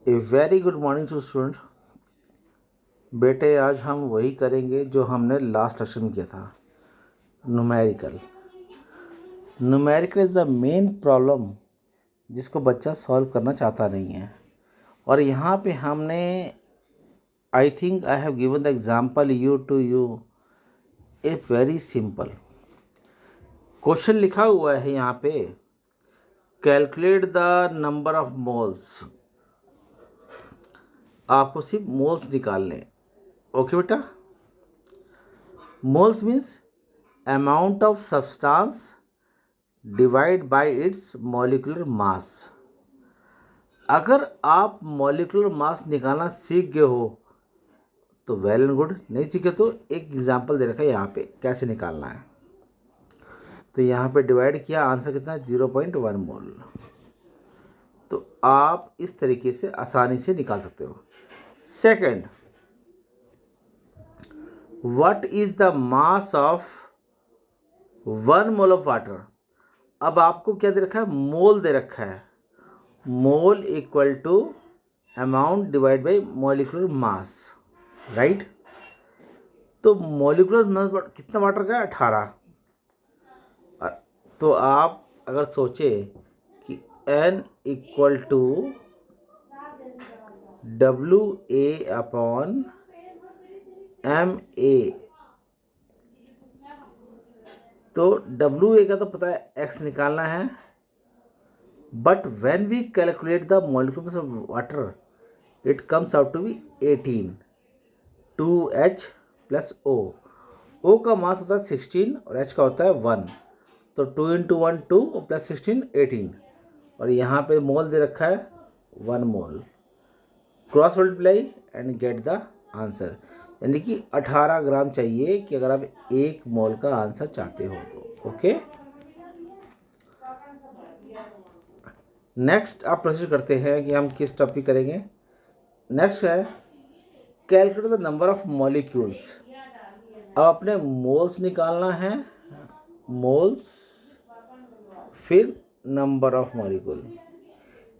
A very good morning to student. बेटे आज हम वही करेंगे जो हमने लास्ट सेक्शन में किया था, numerical. Numerical is the main problem जिसको बच्चा सॉल्व करना चाहता नहीं है। और यहाँ पे हमने I think I have given the example you to you. It's very simple. Question लिखा हुआ है यहाँ पे, calculate the number of moles. आपको सिर्फ मोल्स निकालने। ओके बेटा, moles means amount of substance divide by its molecular mass. अगर आप मॉलिक्यूलर मास निकालना सीख गए हो तो वेल एंड गुड, नहीं सीखे तो एक एग्जांपल दे रखा है यहाँ पे कैसे निकालना है। तो यहाँ पे डिवाइड किया, आंसर कितना है 0.1 मोल। तो आप इस तरीके से आसानी से निकाल सकते हो। Second, what is the mass of 1 mole of water. अब आपको क्या दे रखा है, मोल दे रखा है। Mole equal to amount divide by molecular mass, right. तो मॉलिक्यूलर मास कितना वाटर का है, 18। तो आप अगर सोचे कि N इक्वल टू WA/MA, तो WA का तो पता है X निकालना है, but when we calculate the molecular mass of water it comes out to be 18, 2H plus O। O का मास होता है 16 और H का होता है 1। तो 2 × 1 2 प्लस 16 18। और यहाँ पे मोल दे रखा है 1 mole. Cross multiply and get the answer. यानी कि 18 ग्राम चाहिए कि अगर आप 1 मोल का आंसर चाहते हो तो। ओके, नेक्स्ट आप प्रोसीड करते हैं कि हम किस टॉपिक करेंगे। नेक्स्ट है calculate the number of molecules. अब अपने मोल्स निकालना है, मोल्स फिर number of molecule.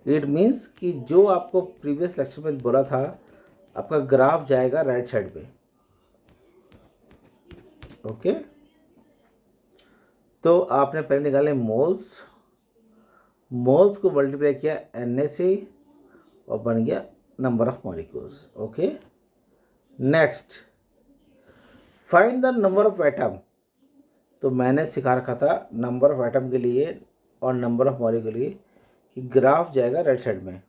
It means कि जो आपको प्रीवियस लेक्चर में बोला था, आपका ग्राफ जाएगा राइट साइड पे। ओके, तो आपने पहले निकाले मोल्स, मोल्स को मल्टीप्लाई किया Na से और बन गया number of molecules. Okay, next find the number of atom. तो मैंने सिखा रखा था नंबर ऑफ एटम के लिए और नंबर ऑफ मॉलिक्यूल के लिए कि ग्राफ जाएगा राइट साइड में।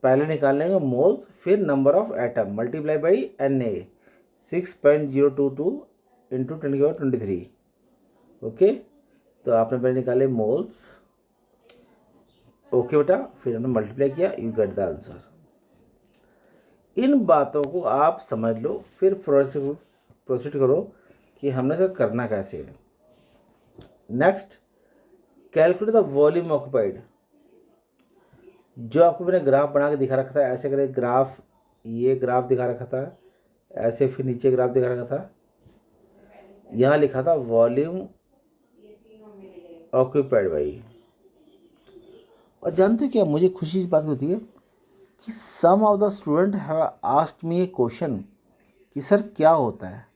पहले निकाल लेंगे मोल्स, फिर number of atom multiply by Na 6.022 into 10⁻23। Okay, तो आपने पहले निकाले मोल्स। ओके बेटा, फिर हमने मल्टीप्लाई किया, यू गेट द आंसर। इन बातों को आप समझ लो, फिर प्रोसीड करो कि हमने सर करना कैसे है। Next, calculate the volume occupied. जो आपको मैंने ग्राफ बना के दिखा रखा था, ऐसे करके ग्राफ, ये ग्राफ दिखा रखा था, ऐसे फिर नीचे ग्राफ दिखा रखा था, यहाँ लिखा था वॉल्यूम ऑक्यूपाइड बाई। और जानते हो क्या, मुझे खुशी इस बात की होती है कि some of the student have asked me a question कि सर क्या होता है।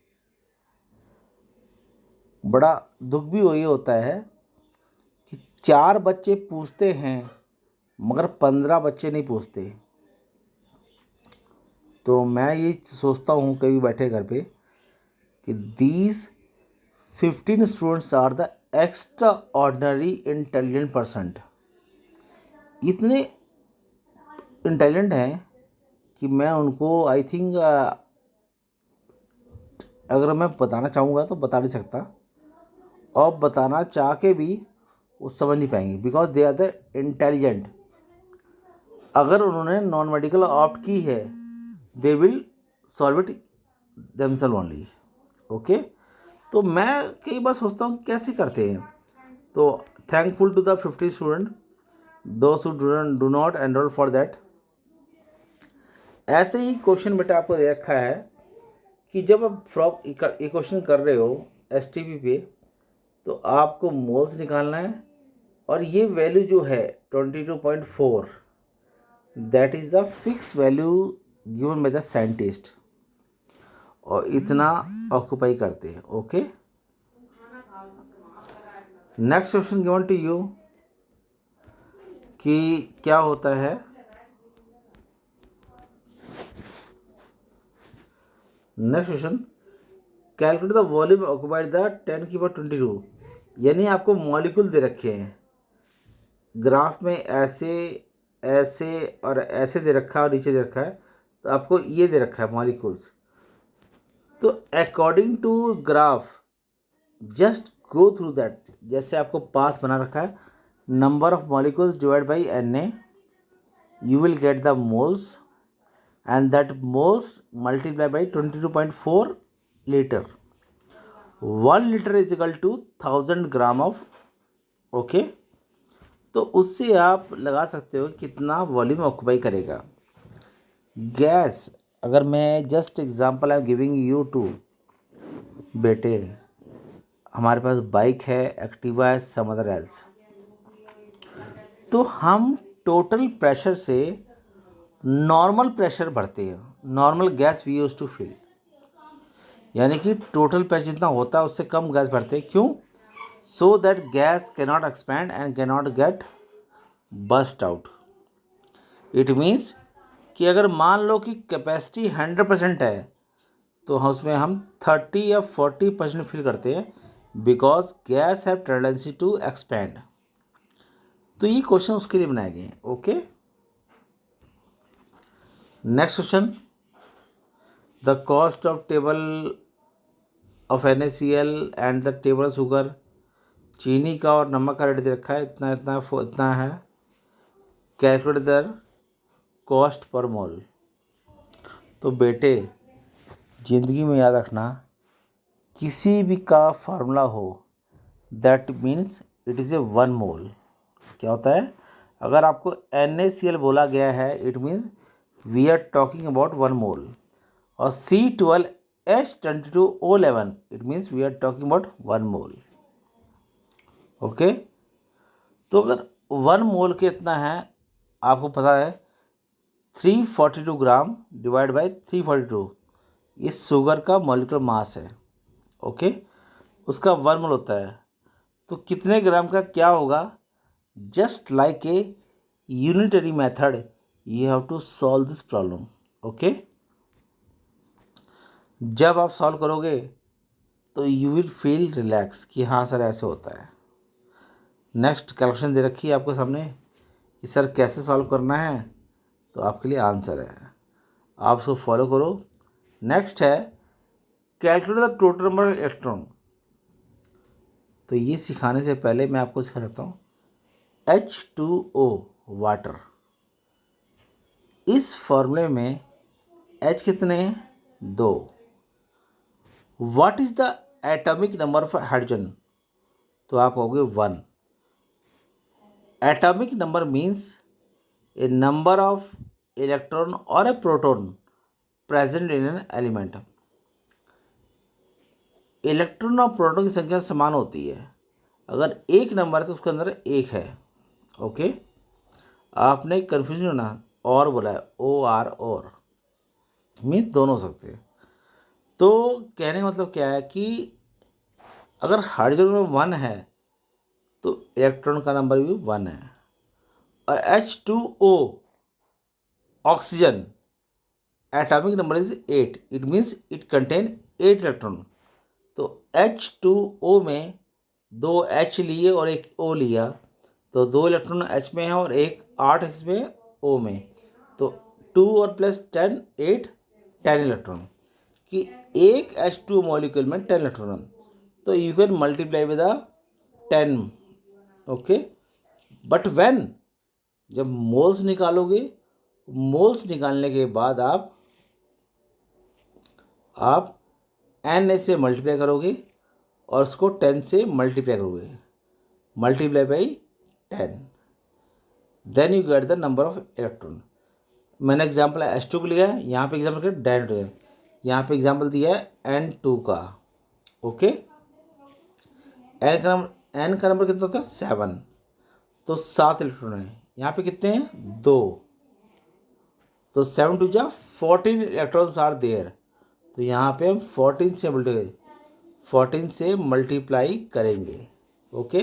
बड़ा दुख भी ये होता है कि 4 बच्चे पूछते हैं मगर 15 बच्चे नहीं पूछते। तो मैं ये सोचता हूँ कभी बैठे घर पे कि these 15 students are the extraordinary intelligent person. इतने इंटेलिजेंट हैं कि मैं उनको आई थिंक अगर मैं बताना चाहूँगा तो बता नहीं सकता, और बताना चाह के भी वो समझ नहीं पाएंगे, because they are the intelligent. अगर उन्होंने नॉन मेडिकल ऑप्ट की है, they will solve it themselves only. Okay, तो मैं कई बार सोचता हूँ कैसे करते हैं। तो thankful to the 50 student, those who do not enroll for that. ऐसे ही क्वेश्चन बेटा आपको दे रखा है कि जब आप फ्रॉक ये क्वेश्चन कर रहे हो STP पे, तो आपको मोल्स निकालना है, और ये वैल्यू जो है 22.4, that is the fix value given by the scientist, और इतना ऑक्यूपाई करते हैं। Okay, next question given to you कि क्या होता है। Next question, calculate the volume occupied the 10⁻22, यानी आपको मॉलिक्यूल दे रखे हैं ग्राफ में, ऐसे ऐसे और ऐसे दे रखा है और नीचे दे रखा है, तो आपको ये दे रखा है मॉलिक्यूल्स। तो according to graph just go through that, जैसे आपको पाथ बना रखा है, number of molecules divide by Na, you will get the moles, and that moles multiply by 22.4 liter. 1 liter is equal to 1000 gram of, okay, तो उससे आप लगा सकते हो कितना वॉल्यूम ऑक्यूपाई करेगा गैस। अगर मैं just example I am giving you to, बेटे हमारे पास बाइक है, एक्टिवा है, सम अदर एल्स, तो हम टोटल प्रेशर से नॉर्मल प्रेशर भरते हैं, normal gas we use to fill, यानी कि टोटल प्रेशर जितना होता है उससे कम गैस भरते हैं। क्यों? So that gas can not expand and can not get burst out. It means कि अगर मान लो कि कैपेसिटी 100% है, तो उसमें हम 30 या 40% फिल करते हैं, because gas have tendency to expand. तो ये क्वेश्चन उसके लिए बनाए गए हैं। Okay, next question, the cost of table of NaCl and the table sugar, चीनी का और नमक का रेट दे रखा है, इतना इतना इतना है, कैलकुलेट द कॉस्ट पर मोल। तो बेटे ज़िंदगी में याद रखना, किसी भी का फार्मूला हो that means it is a 1 mole. क्या होता है? अगर आपको NaCl बोला गया है, it means we are talking about 1 mole, और C12H22O11 it means we are talking about 1 mole. Okay, तो अगर 1 मोल के इतना है, आपको पता है 342 ग्राम डिवाइड बाई 342, ये शुगर का मॉलिक्यूलर मास है। ओके, उसका 1 मोल होता है, तो कितने ग्राम का क्या होगा? Just like a unitary method you have to solve this problem. Okay, जब आप सॉल्व करोगे तो यू विल फील रिलैक्स कि हाँ सर ऐसे होता है। नेक्स्ट कैलकुलेशन दे रखी है आपके सामने कि सर कैसे सॉल्व करना है, तो आपके लिए आंसर है, आप उसको फॉलो करो। नेक्स्ट है calculate the total number of electron. तो ये सिखाने से पहले मैं आपको सिखा देता हूँ H2O वाटर, इस फॉर्मूले में H कितने हैं? 2। What is the atomic number of hydrogen? तो आप कहोगे 1। Atomic number means a number of electron और a proton present in an element. Electron और प्रोटॉन की संख्या समान होती है, अगर एक नंबर है तो उसके अंदर एक है। ओके, आपने कन्फ्यूजन होना और बोला है, OR और मीन्स दोनों हो सकते हैं। तो कहने का मतलब क्या है कि अगर हाइड्रोजन में 1 है तो इलेक्ट्रॉन का नंबर भी 1 है, और H2O oxygen atomic number is 8, it means it contain 8 electron. तो H2O में 2 H लिए और एक O लिया, तो 2 इलेक्ट्रॉन H में है और एक 8 इसमें O में, तो 2 और प्लस 10 8 10 इलेक्ट्रॉन, कि एक H2O मॉलिक्यूल में 10 इलेक्ट्रॉन, तो you can multiply with 10। Okay, but when जब मोल्स निकालोगे, मोल्स निकालने के बाद आप Na से मल्टीप्लाई करोगे और उसको 10 से मल्टीप्लाई करोगे, multiply by 10, then you get the number of electron. मैंने एग्जाम्पल H2 को लिया है, यहाँ पे एग्जाम्पल किया डायनेट्रोजन, यहाँ पे एग्जाम्पल दिया है N2 का। ओके, N का नंबर कितना होता है? 7, तो 7 इलेक्ट्रॉन है। यहाँ पे कितने हैं? 2। तो 7 टू जा 14 इलेक्ट्रॉन्स आर देयर, तो यहाँ पे हम 14 से मल्टीप्लाई करेंगे। Okay,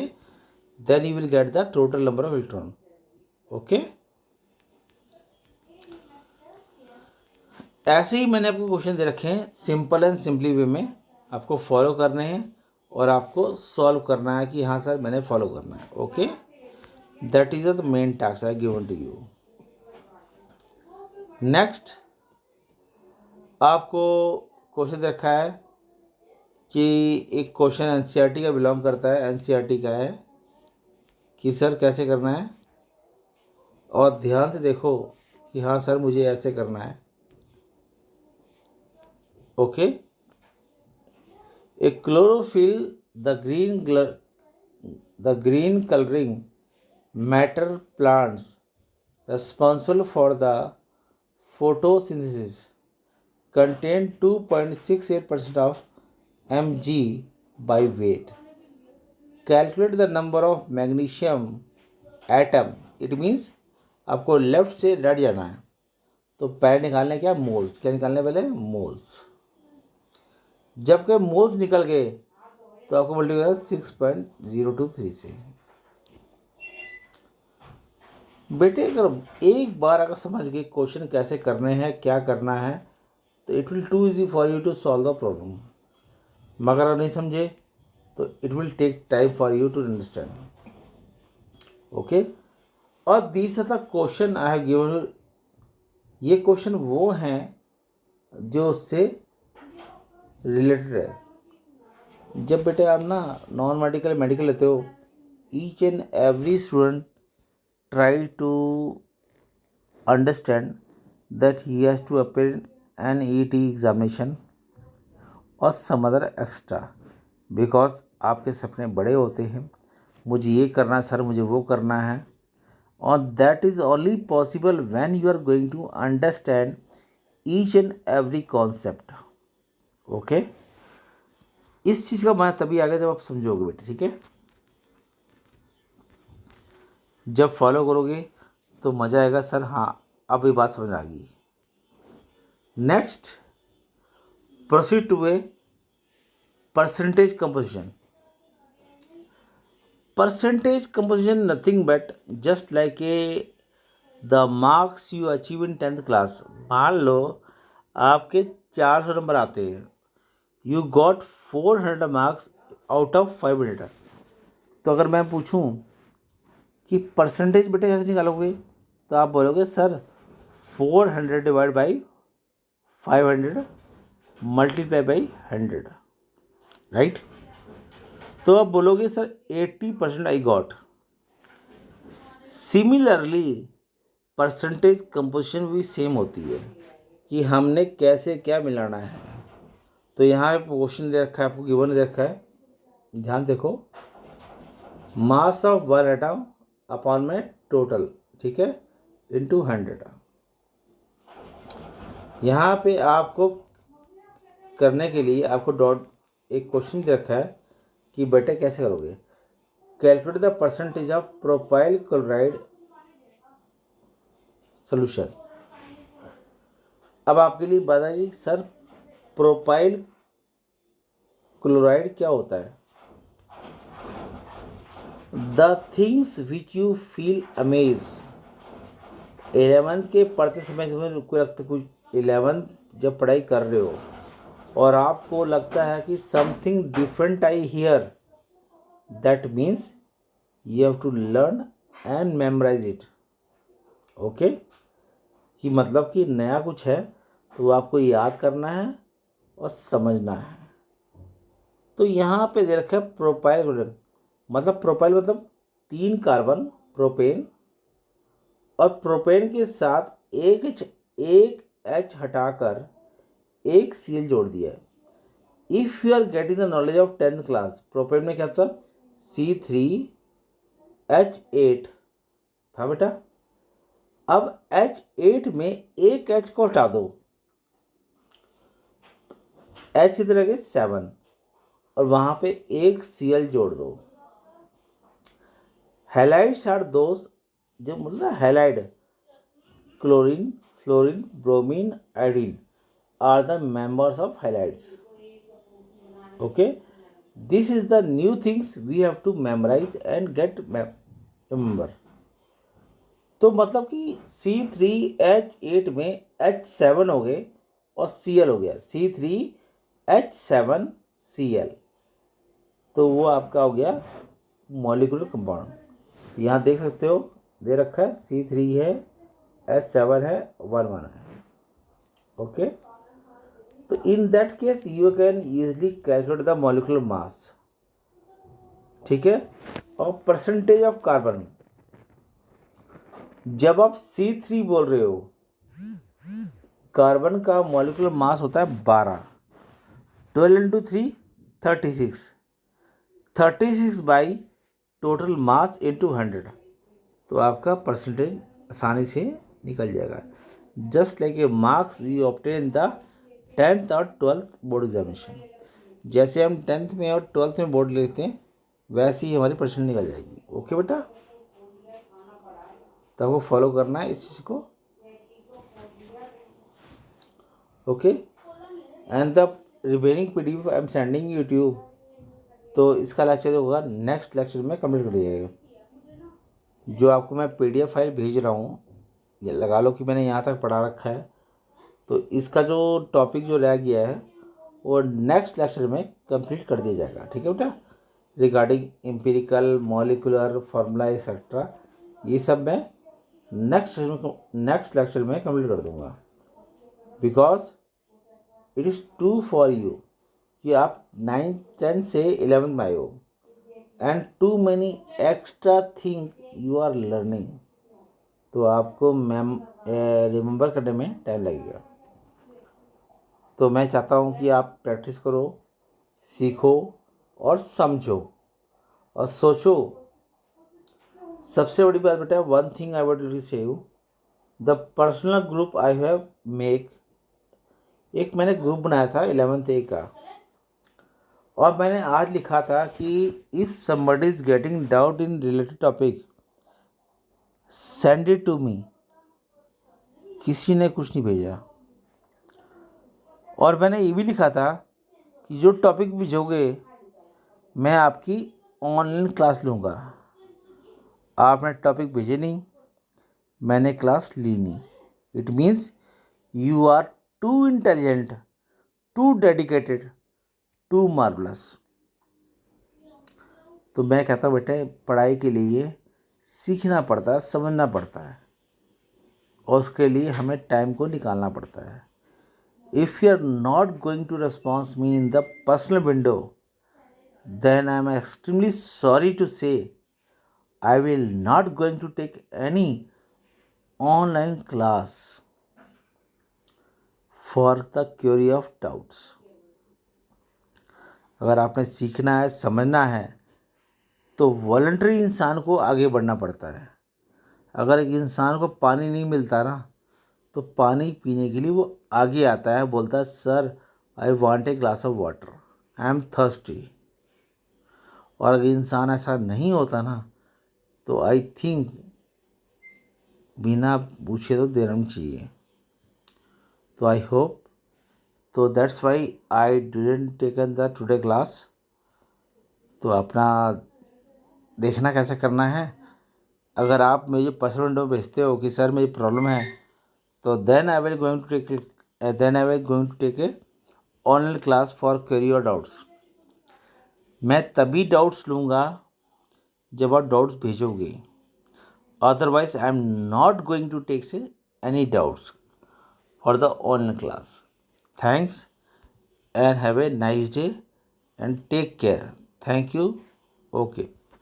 then you will get the total number of electron. Okay, ऐसे ही मैंने आपको क्वेश्चन दे रखे हैं सिंपल एंड सिंपली वे में, आपको फॉलो करने हैं और आपको सॉल्व करना है कि हाँ सर मैंने फॉलो करना है। Okay, that is the main task I given to you. Next आपको क्वेश्चन दे रखा है कि एक क्वेश्चन एनसीईआरटी का बिलोंग करता है, एनसीईआरटी का है कि सर कैसे करना है, और ध्यान से देखो कि हाँ सर मुझे ऐसे करना है। Okay, A chlorophyll the green colouring matter plants responsible for the photosynthesis contain 2.68% of Mg by weight. Calculate the number of magnesium atom. It means आपको लेफ्ट से राइट जाना है, तो पहले निकालने क्या मोल्स, क्या निकालने पहले मोल्स। जबकि मोल्स निकल गए तो आपको मल्टीप्लाई करना 6.023 से। बेटे अगर एक बार अगर समझ गए क्वेश्चन कैसे करने हैं, क्या करना है, तो it will to easy for you to solve the problem. मगर अगर नहीं समझे तो it will take time for you to understand. Okay, और these are the question I have given you. ये क्वेश्चन वो हैं जो उससे रिलेटेड है। जब बेटे आप ना नॉन मेडिकल मेडिकल लेते हो, each and every student try to understand that he has to appear an ET examination और some other extra, because आपके सपने बड़े होते हैं, मुझे ये करना है सर, मुझे वो करना है, और that is only possible when you are going to understand each and every concept. Okay, इस चीज़ का मैं तभी आगे जब आप समझोगे बेटे, ठीक है। जब फॉलो करोगे तो मज़ा आएगा सर, हाँ अब ये बात समझ आ गई। Next proceed to a percentage composition. Percentage composition nothing but just like a the marks you achieve in 10th class. मान लो आपके 400 नंबर आते हैं, you got 400 marks out of 500। तो अगर मैं पूछूं कि परसेंटेज बेटे कैसे निकालोगे, तो आप बोलोगे sir 400 divide by 500 multiply by 100, right. तो आप बोलोगे sir 80% I got. Similarly percentage composition भी सेम होती है कि हमने कैसे क्या मिलाना है। तो यहाँ क्वेश्चन दे रखा है, आपको गिवन दे रखा है, ध्यान देखो, mass of one atom upon में टोटल, ठीक है, इंटू 100। यहाँ पे आपको करने के लिए आपको डॉट एक क्वेश्चन दे रखा है कि बेटे कैसे करोगे, calculate the percentage of propyl chloride solution. अब आपके लिए बात आई सर प्रोपाइल क्लोराइड क्या होता है। The things which you feel amaze. 11th के पढ़ते समय तुम्हें लगता कुछ 11th जब पढ़ाई कर रहे हो और आपको लगता है कि something different I hear, that means you have to learn and memorise it. Okay, कि मतलब कि नया कुछ है तो आपको याद करना है और समझना है। तो यहाँ पे दे रखा है प्रोपाइल, मतलब प्रोपाइल मतलब 3 कार्बन प्रोपेन, और प्रोपेन के साथ एक एच हटाकर एक सीएल जोड़ दिया है। If you are getting the knowledge of 10th class, propane में क्या था C3H8 था बेटा। अब H8 में एक H को हटा दो, H कितने रह गए 7, और वहाँ पे एक Cl जोड़ दो। हैलाइड्स आर दोस्त जो मतलब halide chlorine fluorine, bromine, iodine are the members of halides. Okay, this is the new things we have to memorize and get remember. तो मतलब कि C3H8 में H7 हो गए और Cl हो गया, C3H7Cl, तो वो आपका हो गया मॉलिक्यूलर कंपाउंड। यहाँ देख सकते हो, दे रखा है C3 है, H7 है, 1 है। ओके, तो in that case you can easily calculate the molecular मास। ठीक है, और परसेंटेज ऑफ कार्बन, जब आप C3 बोल रहे हो, कार्बन का मॉलिक्यूलर मास होता है 12, 12 into 3 36, 36 by total mass into 100, तो आपका परसेंटेज आसानी से निकल जाएगा। Just like a marks we obtain in the 10th और 12th बोर्ड एग्जामिनेशन। जैसे हम 10th में और 12th में बोर्ड लेते हैं, वैसे ही हमारी परसेंट निकल जाएगी। ओके बेटा, तो आपको फॉलो करना है इस चीज़ को। Okay, and the remaining PDF I am sending YouTube, तो इसका लेक्चर जो होगा नेक्स्ट लेक्चर में कंप्लीट कर दिया जाएगा। जो आपको मैं PDF फाइल भेज रहा हूँ, ये लगा लो कि मैंने यहाँ तक पढ़ा रखा है, तो इसका जो टॉपिक जो रह गया है वो नेक्स्ट लेक्चर में कंप्लीट कर दिया जाएगा। ठीक है बेटा, regarding empirical, molecular formula etcetera, ये सब मैं नेक्स्ट लेक्चर में कंप्लीट कर दूंगा। Because it is true for you कि आप 9th 10th से 11th में आए हो, and too many extra thing you are learning, तो आपको रिमेंबर करने में टाइम लगेगा। तो मैं चाहता हूँ कि आप प्रैक्टिस करो, सीखो और समझो और सोचो। सबसे बड़ी बात बेटा, one thing I would say you, the personal group I have make, एक मैंने ग्रुप बनाया था 11th A का, और मैंने आज लिखा था कि if somebody is getting doubt in related topic send it to me. किसी ने कुछ नहीं भेजा। और मैंने ये भी लिखा था कि जो टॉपिक भेजोगे मैं आपकी ऑनलाइन क्लास लूँगा। आपने टॉपिक भेजे नहीं, मैंने क्लास ली नहीं। It means you are too intelligent, too dedicated, too marvellous. तो मैं कहता हूँ बेटे, पढ़ाई के लिए सीखना पड़ता है, समझना पड़ता है, और उसके लिए हमें टाइम को निकालना पड़ता है। If you are not going to response me in the personal window, then I am extremely sorry to say I will not going to take any online class for the query of doubts. अगर आपने सीखना है, समझना है, तो voluntary इंसान को आगे बढ़ना पड़ता है। अगर एक इंसान को पानी नहीं मिलता ना, तो पानी पीने के लिए वो आगे आता है, बोलता है sir I want a glass of water, I am thirsty. और अगर इंसान ऐसा नहीं होता ना, तो आई थिंक बिना पूछे तो देना नहीं चाहिए। तो आई होप, तो that's why I didn't taken the today class. तो अपना देखना कैसे करना है। अगर आप मुझे पर्सनल विंडो भेजते हो कि सर मेरी प्रॉब्लम है, तो then I will going to take a online class for query और डाउट्स। मैं तभी डाउट्स लूँगा जब आप डाउट्स भेजोगे, otherwise I am not going to take say any doubts for the online class. Thanks and have a nice day and take care. Thank you. Okay.